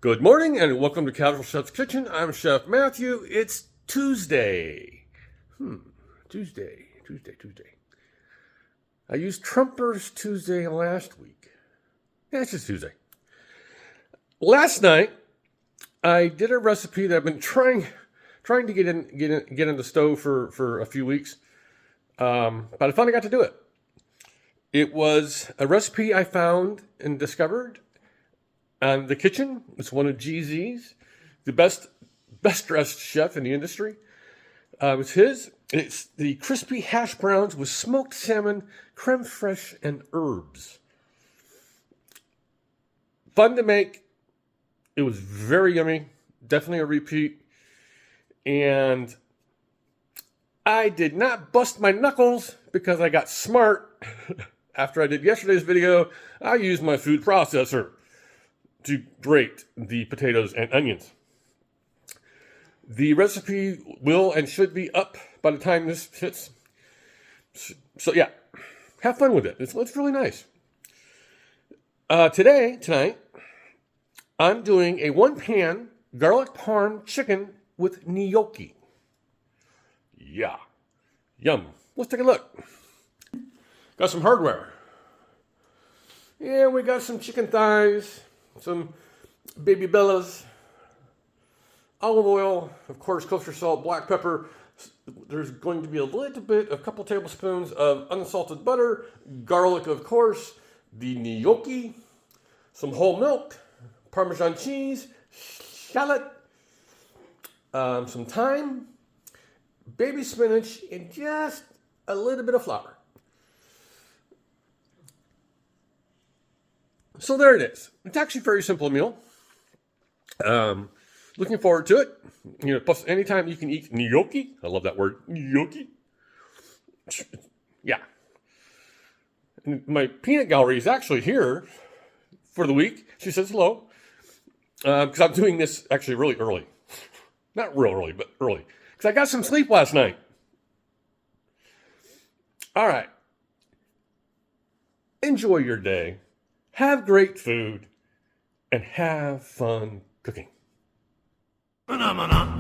Good morning and welcome to Casual Chef's Kitchen. I'm Chef Matthew. It's Tuesday. Tuesday. I used Trumper's Tuesday last week. Yeah, it's just Tuesday. Last night, I did a recipe that I've been trying to get in the stove for a few weeks, but I finally got to do it. It was a recipe I found and discovered on The Kitchen. It's one of GZ's, the best dressed chef in the industry. It's his. It's the crispy hash browns with smoked salmon, creme fraiche, and herbs. Fun to make. It was very yummy. Definitely a repeat. And I did not bust my knuckles because I got smart. After I did yesterday's video, I used my food processor to grate the potatoes and onions. The recipe will and should be up by the time this hits. So yeah, have fun with it. It's really nice. Tonight, I'm doing a one-pan garlic-parm chicken with gnocchi. Yeah, yum. Let's take a look. Got some hardware. Yeah, we got some chicken thighs, some baby bellas, olive oil, of course, kosher salt, black pepper. There's going to be a couple tablespoons of unsalted butter, garlic, of course, the gnocchi, some whole milk, Parmesan cheese, shallot, some thyme, baby spinach, and just a little bit of flour. So there it is. It's actually a very simple meal. Looking forward to it. Plus anytime you can eat gnocchi. I love that word, gnocchi. Yeah. And my peanut gallery is actually here for the week. She says hello. Because I'm doing this actually really early. Not real early, but early. Because I got some sleep last night. All right. Enjoy your day. Have great food. And have fun cooking. Phenomena.